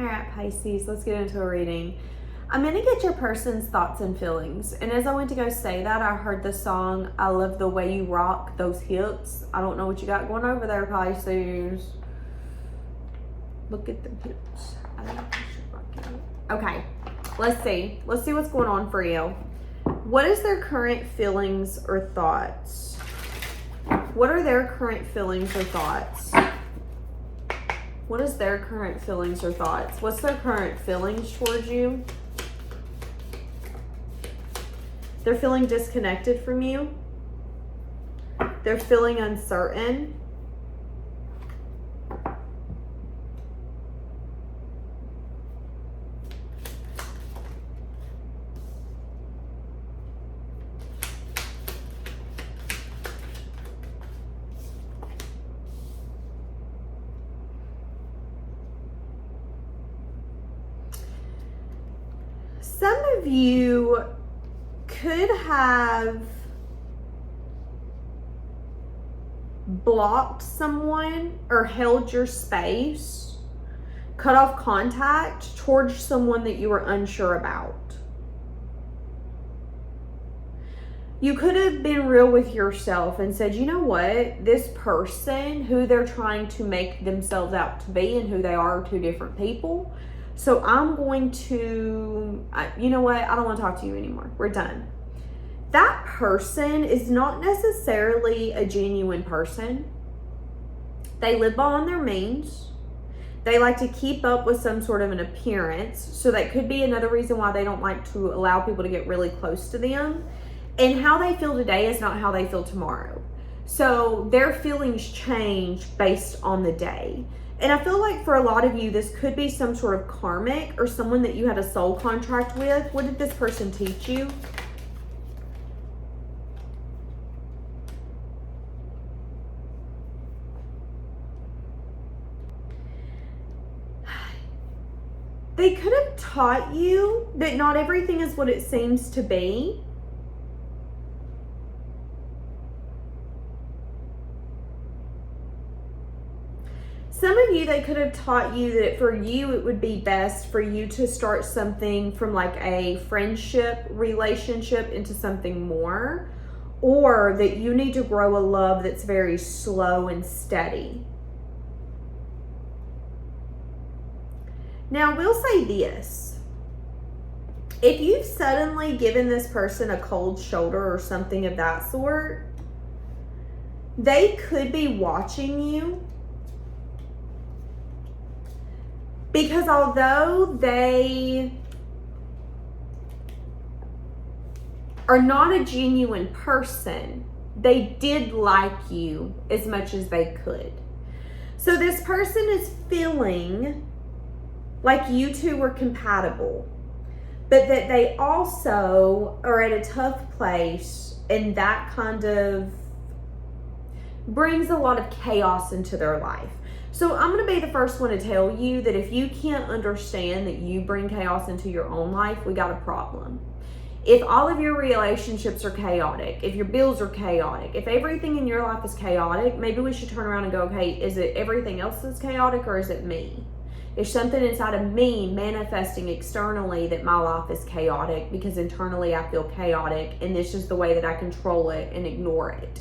right, Pisces, let's get into a reading. I'm going to get your person's thoughts and feelings. And as I went to go say that, I heard the song, I Love the Way You Rock Those Hips. I don't know what you got going over there, Pisces. Look at the hips. I think I should rock it. Okay, let's see. Let's see what's going on for you. What is their current feelings or thoughts? What are their current feelings or thoughts? What is their current feelings or thoughts? What's their current feelings towards you? They're feeling disconnected from you. They're feeling uncertain. Some of you could have blocked someone or held your space, cut off contact towards someone that you were unsure about. You could have been real with yourself and said, you know what, this person, who they're trying to make themselves out to be and who they are two different people. So I'm going to, you know what, I don't want to talk to you anymore. We're done. That person is not necessarily a genuine person. They live beyond their means. They like to keep up with some sort of an appearance. So that could be another reason why they don't like to allow people to get really close to them. And how they feel today is not how they feel tomorrow. So their feelings change based on the day. And I feel like for a lot of you, this could be some sort of karmic or someone that you had a soul contract with. What did this person teach you? They could have taught you that not everything is what it seems to be. Some of you, they could have taught you that for you, it would be best for you to start something from like a friendship relationship into something more, or that you need to grow a love that's very slow and steady. Now, I will say this. If you've suddenly given this person a cold shoulder or something of that sort, they could be watching you. Because although they are not a genuine person, they did like you as much as they could. So this person is feeling like you two were compatible, but that they also are at a tough place, and that kind of brings a lot of chaos into their life. So I'm going to be the first one to tell you that if you can't understand that you bring chaos into your own life, we got a problem. If all of your relationships are chaotic, if your bills are chaotic, if everything in your life is chaotic, maybe we should turn around and go, okay, is it everything else that's chaotic, or is it me? Is something inside of me manifesting externally that my life is chaotic because internally I feel chaotic, and this is the way that I control it and ignore it?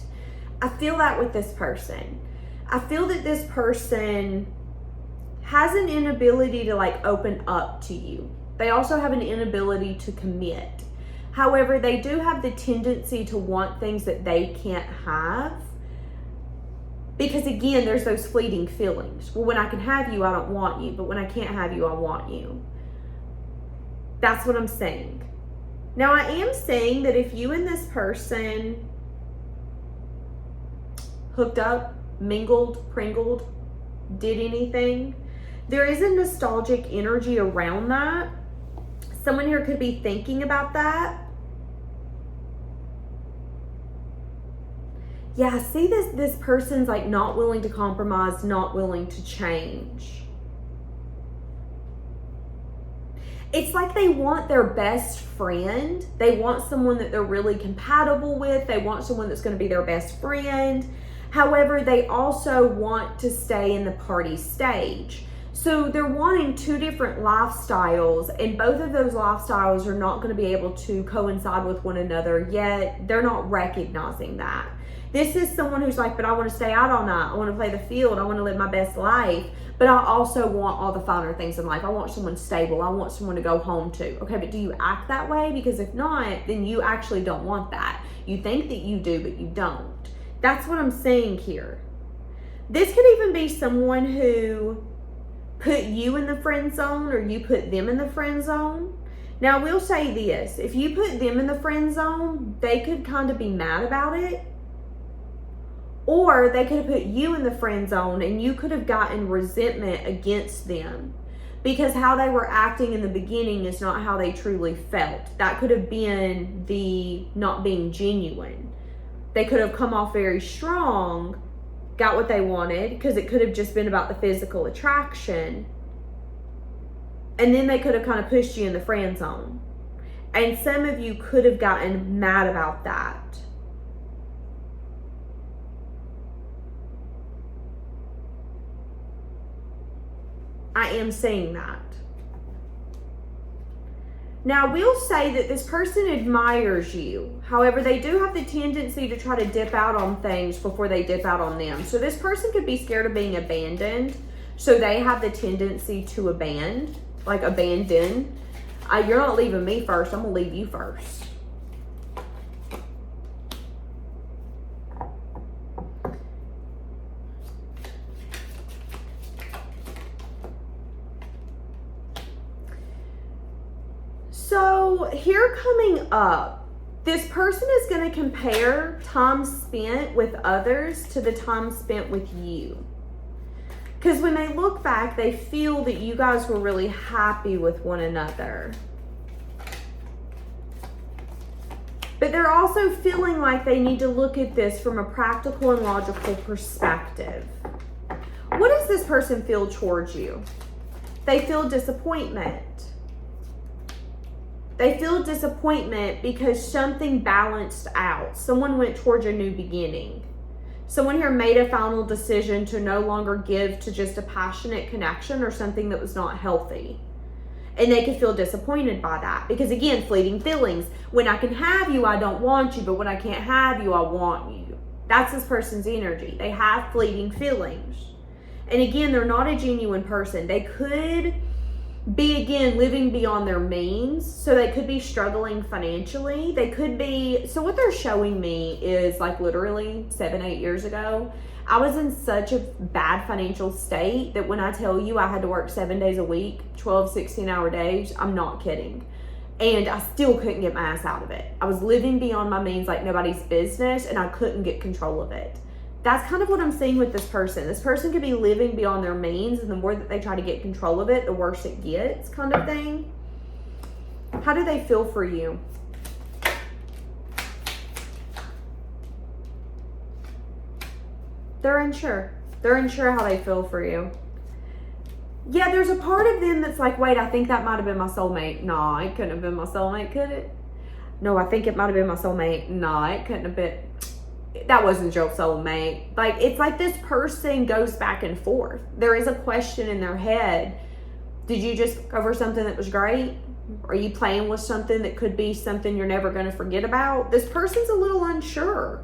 I feel that with this person. I feel that this person has an inability to like open up to you. They also have an inability to commit. However, they do have the tendency to want things that they can't have. Because again, there's those fleeting feelings. Well, when I can have you, I don't want you. But when I can't have you, I want you. That's what I'm saying. Now, I am saying that if you and this person hooked up, mingled, pringled, did anything, there is a nostalgic energy around that. Someone here could be thinking about that. Yeah, see this person's like not willing to compromise, not willing to change. It's like they want their best friend. They want someone that they're really compatible with. They want someone that's going to be their best friend. However, they also want to stay in the party stage. So they're wanting two different lifestyles, and both of those lifestyles are not going to be able to coincide with one another yet. They're not recognizing that. This is someone who's like, but I want to stay out all night. I want to play the field. I want to live my best life. But I also want all the finer things in life. I want someone stable. I want someone to go home to. Okay, but do you act that way? Because if not, then you actually don't want that. You think that you do, but you don't. That's what I'm saying here. This could even be someone who put you in the friend zone, or you put them in the friend zone. Now, I will say this. If you put them in the friend zone, they could kind of be mad about it. Or they could have put you in the friend zone and you could have gotten resentment against them because how they were acting in the beginning is not how they truly felt. That could have been the not being genuine. They could have come off very strong, got what they wanted, because it could have just been about the physical attraction. And then they could have kind of pushed you in the friend zone. And some of you could have gotten mad about that. I am saying that. Now, we'll say that this person admires you. However, they do have the tendency to try to dip out on things before they dip out on them. So this person could be scared of being abandoned. So they have the tendency to abandon. You're not leaving me first. I'm going to leave you first. So here coming up, this person is going to compare time spent with others to the time spent with you. Because when they look back, they feel that you guys were really happy with one another. But they're also feeling like they need to look at this from a practical and logical perspective. What does this person feel towards you? They feel disappointment. They feel disappointment because something balanced out. Someone went towards a new beginning. Someone here made a final decision to no longer give to just a passionate connection or something that was not healthy. And they could feel disappointed by that. Because again, fleeting feelings. When I can have you, I don't want you. But when I can't have you, I want you. That's this person's energy. They have fleeting feelings. And again, they're not a genuine person. They could be, again, living beyond their means. So they could be struggling financially. They could be, so what they're showing me is like literally 7-8 years ago, I was in such a bad financial state that when I tell you I had to work 7 days a week, 12, 16-hour days, I'm not kidding. And I still couldn't get my ass out of it. I was living beyond my means like nobody's business, and I couldn't get control of it. That's kind of what I'm seeing with this person. This person could be living beyond their means, and the more that they try to get control of it, the worse it gets, kind of thing. How do they feel for you? They're unsure. They're unsure how they feel for you. Yeah, there's a part of them that's like, wait, I think that might have been my soulmate. No, it couldn't have been my soulmate, could it? No, I think it might have been my soulmate. No, it couldn't have been. That wasn't your soulmate. Like, it's like this person goes back and forth. There is a question in their head. Did you just cover something that was great? Are you playing with something that could be something you're never going to forget about? This person's a little unsure.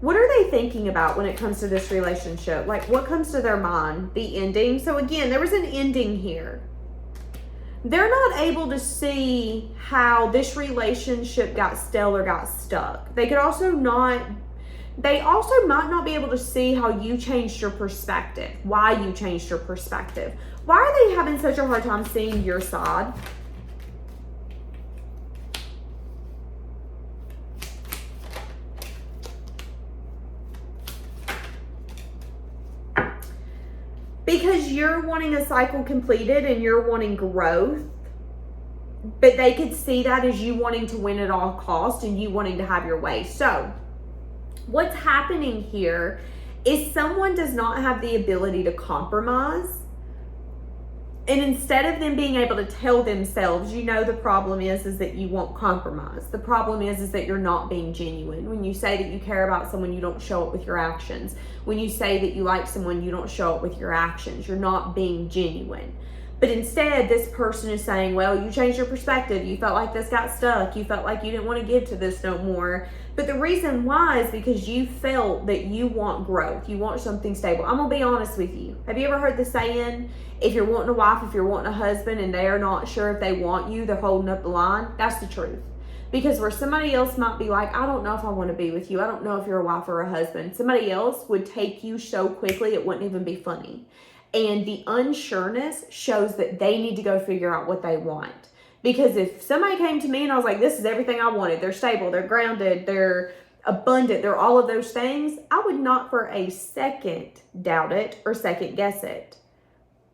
What are they thinking about when it comes to this relationship? Like, what comes to their mind? The ending. So again, there was an ending here. They're not able to see how this relationship got stale or got stuck. They also might not be able to see how you changed your perspective, why you changed your perspective. Why are they having such a hard time seeing your side? Because you're wanting a cycle completed and you're wanting growth, but they could see that as you wanting to win at all costs and you wanting to have your way. So what's happening here is someone does not have the ability to compromise. And instead of them being able to tell themselves, you know, the problem is that you won't compromise. The problem is that you're not being genuine. When you say that you care about someone, you don't show it with your actions. When you say that you like someone, you don't show it with your actions. You're not being genuine. But instead, this person is saying, well, you changed your perspective. You felt like this got stuck. You felt like you didn't want to give to this no more. But the reason why is because you felt that you want growth. You want something stable. I'm going to be honest with you. Have you ever heard the saying, if you're wanting a wife, if you're wanting a husband, and they are not sure if they want you, they're holding up the line? That's the truth. Because where somebody else might be like, I don't know if I want to be with you. I don't know if you're a wife or a husband. Somebody else would take you so quickly, it wouldn't even be funny. And the unsureness shows that they need to go figure out what they want. Because if somebody came to me and I was like, this is everything I wanted, they're stable, they're grounded, they're abundant, they're all of those things, I would not for a second doubt it or second guess it.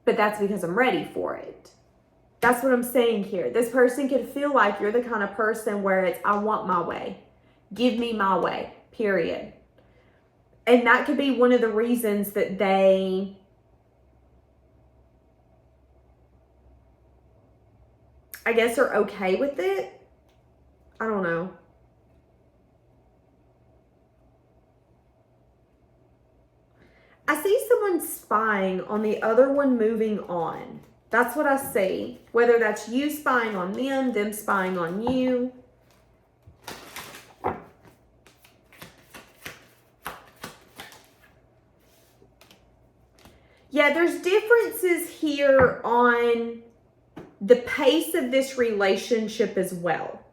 But that's because I'm ready for it. That's what I'm saying here. This person could feel like you're the kind of person where it's, I want my way. Give me my way, period. And that could be one of the reasons that they I guess are okay with it. I don't know. I see someone spying on the other one moving on. That's what I see. Whether that's you spying on them spying on you. Yeah, there's differences here on the pace of this relationship as well.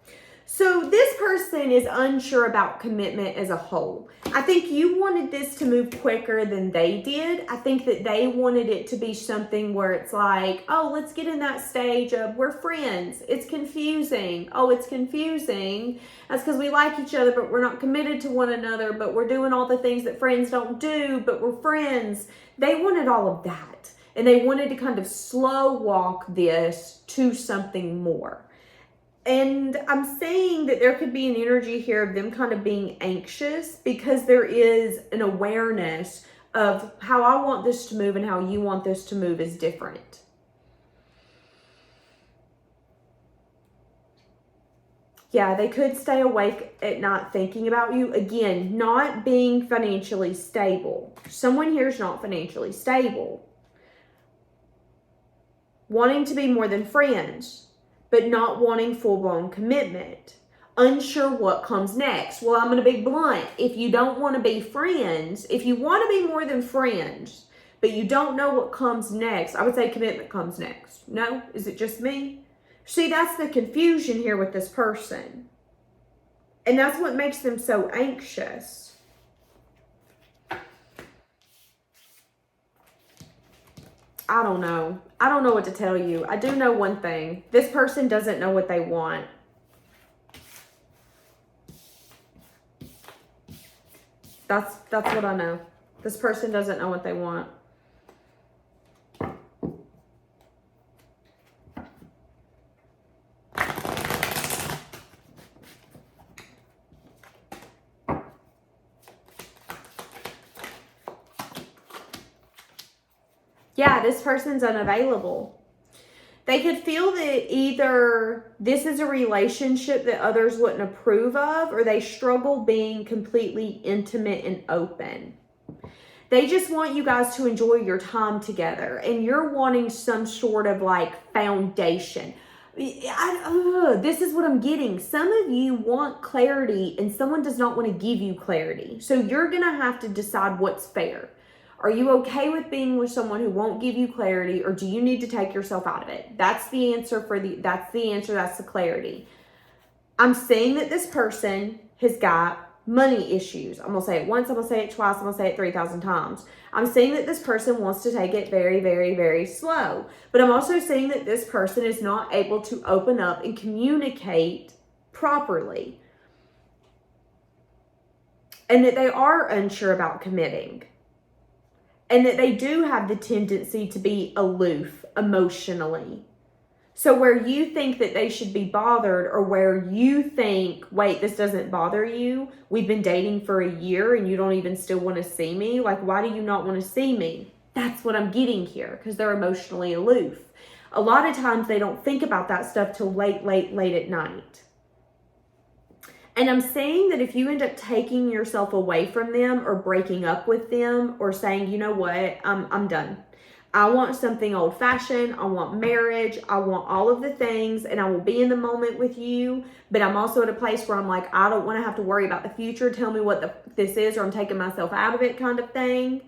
So this person is unsure about commitment as a whole. I think you wanted this to move quicker than they did. I think that they wanted it to be something where it's like, oh, let's get in that stage of we're friends. It's confusing. Oh, it's confusing. That's because we like each other, but we're not committed to one another, but we're doing all the things that friends don't do, but we're friends. They wanted all of that. And they wanted to kind of slow walk this to something more. And I'm saying that there could be an energy here of them kind of being anxious because there is an awareness of how I want this to move and how you want this to move is different. Yeah, they could stay awake at night thinking about you. Again, not being financially stable. Someone here is not financially stable. Wanting to be more than friends, but not wanting full-blown commitment. Unsure what comes next. Well, I'm going to be blunt. If you don't want to be friends, if you want to be more than friends, but you don't know what comes next, I would say commitment comes next. No? Is it just me? See, that's the confusion here with this person. And that's what makes them so anxious. I don't know. I don't know what to tell you. I do know one thing. This person doesn't know what they want. That's what I know. This person doesn't know what they want. Yeah, this person's unavailable. They could feel that either this is a relationship that others wouldn't approve of, or they struggle being completely intimate and open. They just want you guys to enjoy your time together, and you're wanting some sort of like foundation. This is what I'm getting. Some of you want clarity, and someone does not want to give you clarity. So you're going to have to decide what's fair. Are you okay with being with someone who won't give you clarity, or do you need to take yourself out of it? That's the answer that's the clarity. I'm saying that this person has got money issues. I'm going to say it once, I'm going to say it twice, I'm going to say it 3,000 times. I'm saying that this person wants to take it very, very, very slow. But I'm also saying that this person is not able to open up and communicate properly. And that they are unsure about committing. And that they do have the tendency to be aloof emotionally. So where you think that they should be bothered, or where you think, wait, this doesn't bother you? We've been dating for a year and you don't even still want to see me? Like, why do you not want to see me? That's what I'm getting here, because they're emotionally aloof. A lot of times they don't think about that stuff till late at night. And I'm saying that if you end up taking yourself away from them or breaking up with them or saying, you know what, I'm done. I want something old-fashioned. I want marriage. I want all of the things, and I will be in the moment with you. But I'm also at a place where I'm like, I don't want to have to worry about the future. Tell me what this is, or I'm taking myself out of it, kind of thing.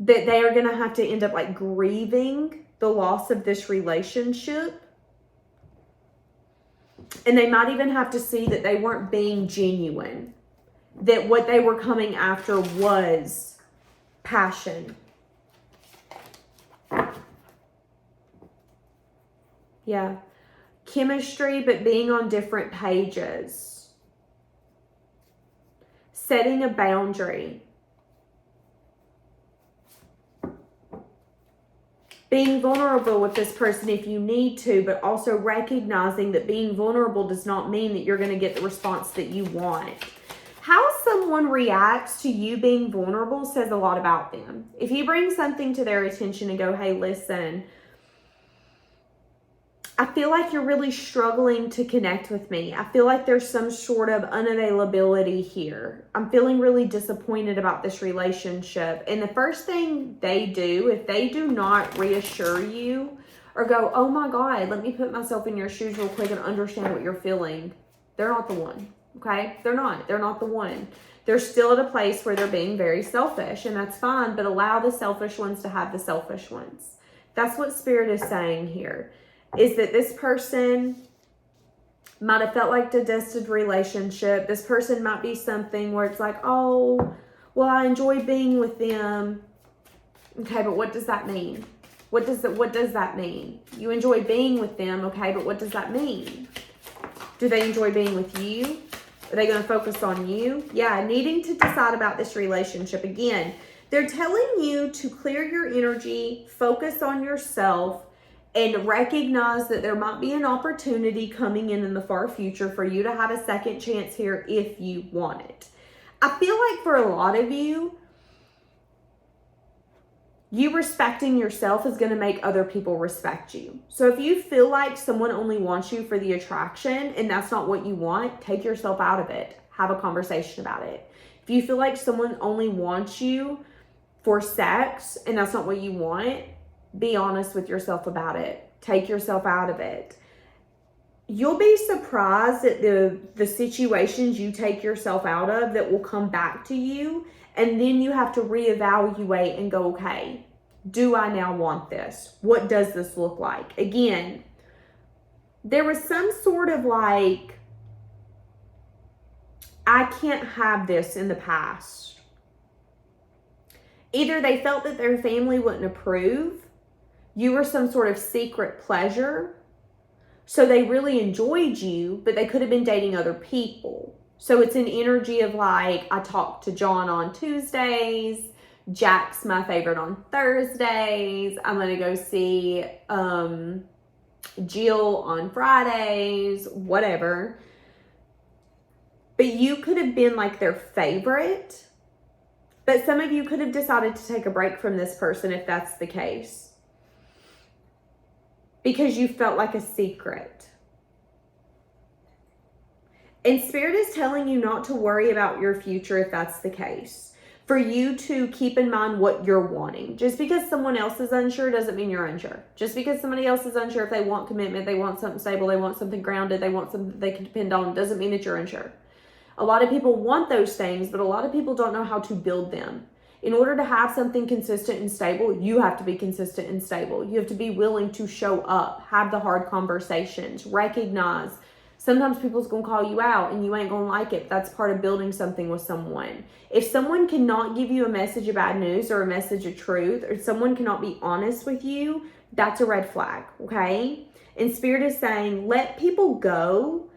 That they are going to have to end up like grieving the loss of this relationship. And they might even have to see that they weren't being genuine. That what they were coming after was passion. Yeah. Chemistry, but being on different pages. Setting a boundary. Being vulnerable with this person if you need to, but also recognizing that being vulnerable does not mean that you're going to get the response that you want. How someone reacts to you being vulnerable says a lot about them. If you bring something to their attention and go, hey, listen, I feel like you're really struggling to connect with me. I feel like there's some sort of unavailability here. I'm feeling really disappointed about this relationship. And the first thing they do, if they do not reassure you or go, oh my God, let me put myself in your shoes real quick and understand what you're feeling, they're not the one, okay? They're not the one. They're still at a place where they're being very selfish, and that's fine, but allow the selfish ones to have the selfish ones. That's what Spirit is saying here. Is that this person might have felt like a distant relationship. This person might be something where it's like, oh, well, I enjoy being with them. Okay, but what does that mean? What does that mean? You enjoy being with them, okay, but what does that mean? Do they enjoy being with you? Are they going to focus on you? Yeah, needing to decide about this relationship. Again, they're telling you to clear your energy, focus on yourself, and recognize that there might be an opportunity coming in the far future for you to have a second chance here if you want it. I feel like for a lot of you, you respecting yourself is going to make other people respect you. So if you feel like someone only wants you for the attraction and that's not what you want, take yourself out of it. Have a conversation about it. If you feel like someone only wants you for sex and that's not what you want, be honest with yourself about it. Take yourself out of it. You'll be surprised at the situations you take yourself out of that will come back to you. And then you have to reevaluate and go, okay, do I now want this? What does this look like? Again, there was some sort of like, I can't have this in the past. Either they felt that their family wouldn't approve. You were some sort of secret pleasure. So they really enjoyed you, but they could have been dating other people. So it's an energy of like, I talked to John on Tuesdays. Jack's my favorite on Thursdays. I'm going to go see Jill on Fridays, whatever. But you could have been like their favorite. But some of you could have decided to take a break from this person if that's the case. Because you felt like a secret. And Spirit is telling you not to worry about your future if that's the case. For you to keep in mind what you're wanting. Just because someone else is unsure doesn't mean you're unsure. Just because somebody else is unsure if they want commitment, they want something stable, they want something grounded, they want something they can depend on, doesn't mean that you're unsure. A lot of people want those things, but a lot of people don't know how to build them. In order to have something consistent and stable, you have to be consistent and stable. You have to be willing to show up, have the hard conversations, recognize. Sometimes people's going to call you out and you ain't going to like it. That's part of building something with someone. If someone cannot give you a message of bad news or a message of truth, or someone cannot be honest with you, that's a red flag, okay? And Spirit is saying, let people go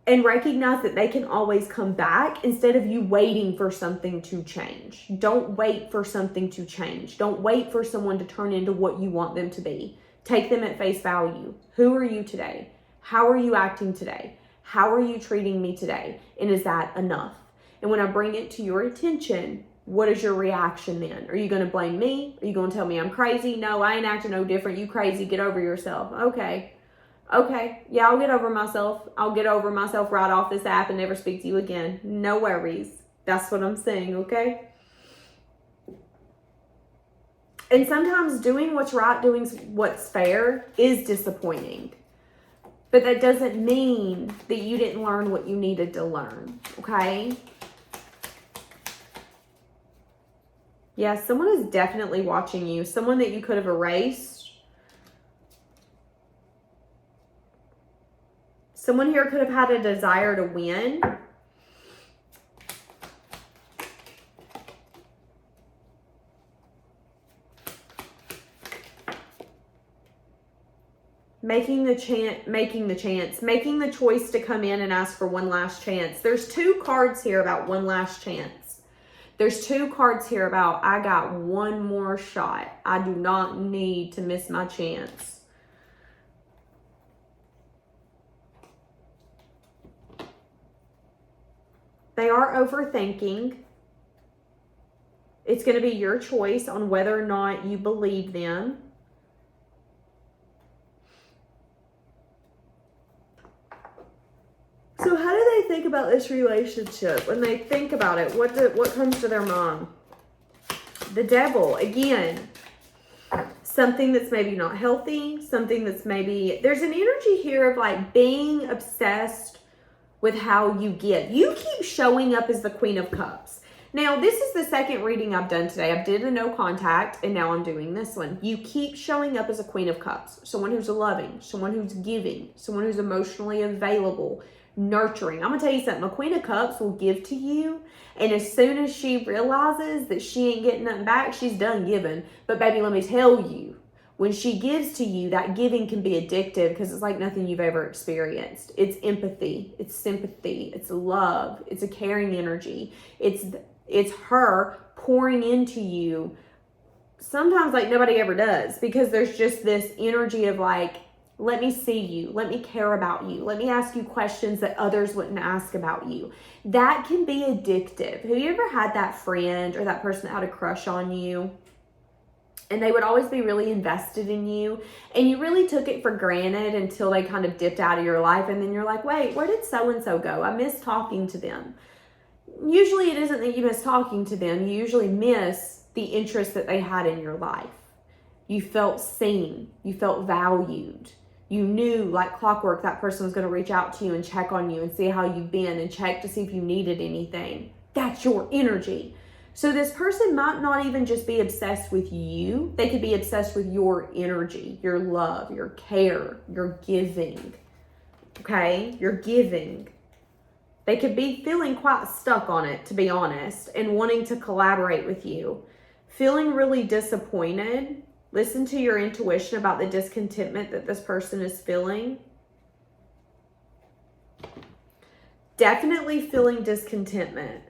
and recognize that they can always come back instead of you waiting for something to change. Don't wait for something to change. Don't wait for someone to turn into what you want them to be. Take them at face value. Who are you today? How are you acting today? How are you treating me today? And is that enough? And when I bring it to your attention, what is your reaction then? Are you going to blame me? Are you going to tell me I'm crazy? No, I ain't acting no different. You crazy. Get over yourself. Okay. Okay. Yeah, I'll get over myself. I'll get over myself right off this app and never speak to you again. No worries. That's what I'm saying, okay? And sometimes doing what's right, doing what's fair is disappointing. But that doesn't mean that you didn't learn what you needed to learn, okay? Yeah, someone is definitely watching you. Someone that you could have erased. Someone here could have had a desire to win. Making the choice to come in and ask for one last chance. There's 2 cards here about one last chance. There's 2 cards here about, I got one more shot. I do not need to miss my chance. They are overthinking. It's going to be your choice on whether or not you believe them. So how do they think about this relationship? When they think about it, what comes to their mind? The Devil, again, something that's maybe not healthy, something that's maybe, there's an energy here of like being obsessed with how you give. You keep showing up as the Queen of Cups. Now, this is the second reading I've done today. I did a no contact, and now I'm doing this one. You keep showing up as a Queen of Cups. Someone who's loving, someone who's giving, someone who's emotionally available, nurturing. I'm gonna tell you something. A Queen of Cups will give to you, and as soon as she realizes that she ain't getting nothing back, she's done giving. But baby, let me tell you, when she gives to you, that giving can be addictive because it's like nothing you've ever experienced. It's empathy, it's sympathy, it's love, it's a caring energy. It's her pouring into you sometimes like nobody ever does, because there's just this energy of like, let me see you. Let me care about you. Let me ask you questions that others wouldn't ask about you. That can be addictive. Have you ever had that friend or that person that had a crush on you? And they would always be really invested in you. And you really took it for granted until they kind of dipped out of your life. And then you're like, wait, where did so-and-so go? I miss talking to them. Usually it isn't that you miss talking to them. You usually miss the interest that they had in your life. You felt seen. You felt valued. You knew like clockwork that person was going to reach out to you and check on you and see how you've been and check to see if you needed anything. That's your energy. So this person might not even just be obsessed with you. They could be obsessed with your energy, your love, your care, your giving. Okay? Your giving. They could be feeling quite stuck on it, to be honest, and wanting to collaborate with you. Feeling really disappointed. Listen to your intuition about the discontentment that this person is feeling. Definitely feeling discontentment.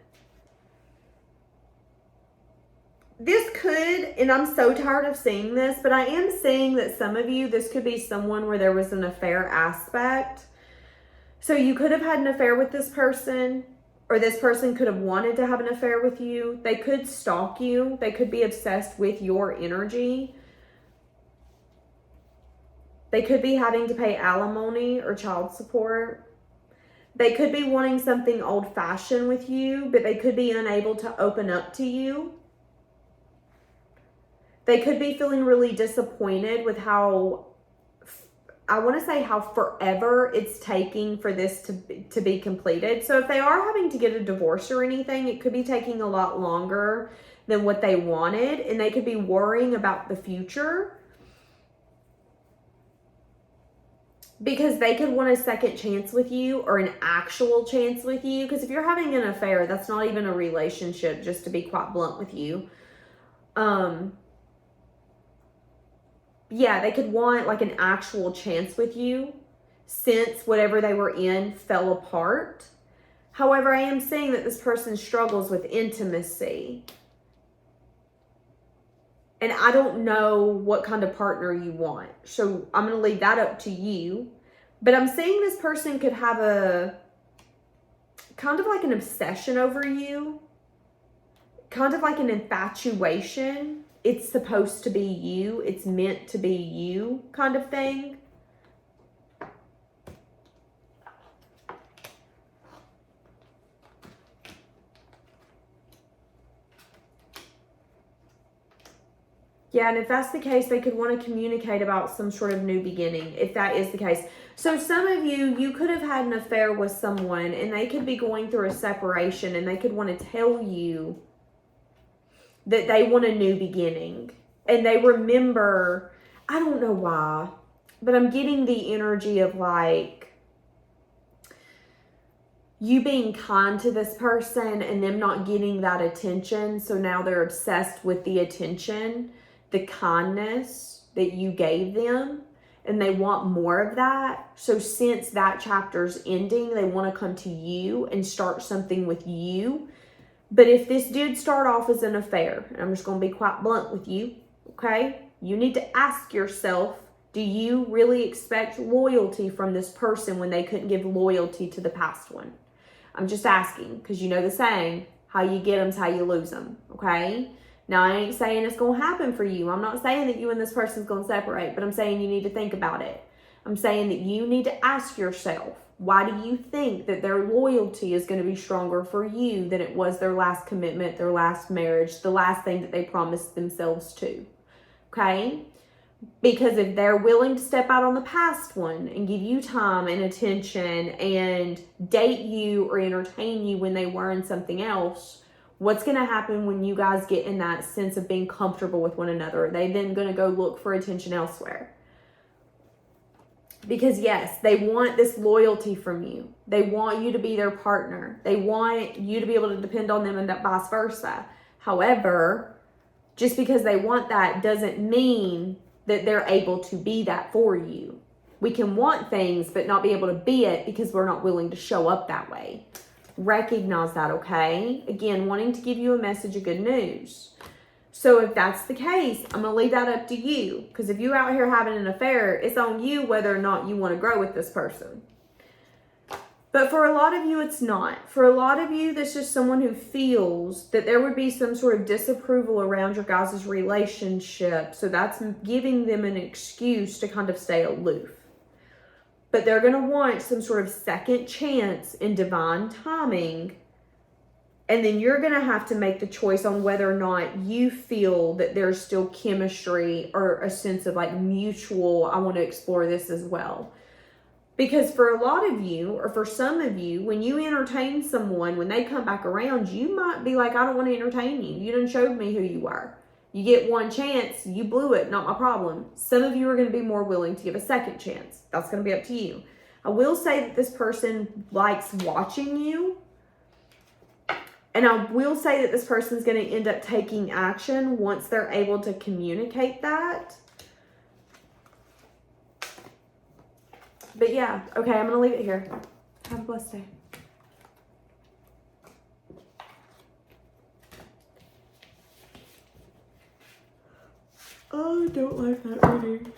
This could, and I'm so tired of seeing this, but I am seeing that some of you, this could be someone where there was an affair aspect. So you could have had an affair with this person, or this person could have wanted to have an affair with you. They could stalk you. They could be obsessed with your energy. They could be having to pay alimony or child support. They could be wanting something old-fashioned with you, but they could be unable to open up to you. They could be feeling really disappointed with how, I want to say how forever it's taking for this to be completed. So if they are having to get a divorce or anything, it could be taking a lot longer than what they wanted, and they could be worrying about the future. Because they could want a second chance with you or an actual chance with you. Because if you're having an affair, that's not even a relationship, just to be quite blunt with you. Yeah, they could want like an actual chance with you since whatever they were in fell apart. However, I am saying that this person struggles with intimacy. And I don't know what kind of partner you want. So I'm going to leave that up to you. But I'm saying this person could have a kind of like an obsession over you. kind of like an infatuation. It's supposed to be you. It's meant to be you kind of thing. Yeah, and if that's the case, they could want to communicate about some sort of new beginning, if that is the case. So some of you could have had an affair with someone, and they could be going through a separation, and they could want to tell you that they want a new beginning. And they remember, I don't know why, but I'm getting the energy of like you being kind to this person and them not getting that attention. So now they're obsessed with the attention, the kindness that you gave them, and they want more of that. So since that chapter's ending, they want to come to you and start something with you. But if this did start off as an affair, and I'm just going to be quite blunt with you, okay? You need to ask yourself, do you really expect loyalty from this person when they couldn't give loyalty to the past one? I'm just asking, because you know the saying, how you get them's how you lose them, okay? Now, I ain't saying it's going to happen for you. I'm not saying that you and this person's going to separate, but I'm saying you need to think about it. I'm saying that you need to ask yourself, why do you think that their loyalty is going to be stronger for you than it was their last commitment, their last marriage, the last thing that they promised themselves to? Okay? Because if they're willing to step out on the past one and give you time and attention and date you or entertain you when they were in something else, what's going to happen when you guys get in that sense of being comfortable with one another? Are they then going to go look for attention elsewhere? Because yes, they want this loyalty from you. They want you to be their partner. They want you to be able to depend on them and vice versa. However, just because they want that doesn't mean that they're able to be that for you. We can want things but not be able to be it because we're not willing to show up that way. Recognize that, okay? Again, wanting to give you a message of good news. So if that's the case, I'm going to leave that up to you. Because if you're out here having an affair, it's on you whether or not you want to grow with this person. But for a lot of you, it's not. For a lot of you, that's just someone who feels that there would be some sort of disapproval around your guys' relationship. So that's giving them an excuse to kind of stay aloof. But they're going to want some sort of second chance in divine timing. And then you're going to have to make the choice on whether or not you feel that there's still chemistry or a sense of like mutual, I want to explore this as well. Because for a lot of you, or for some of you, when you entertain someone, when they come back around, you might be like, I don't want to entertain you. You done showed me who you were. You get one chance, you blew it, not my problem. Some of you are going to be more willing to give a second chance. That's going to be up to you. I will say that this person likes watching you. And I will say that this person's going to end up taking action once they're able to communicate that. But yeah, okay, I'm going to leave it here. Have a blessed day. Oh, I don't like that reading.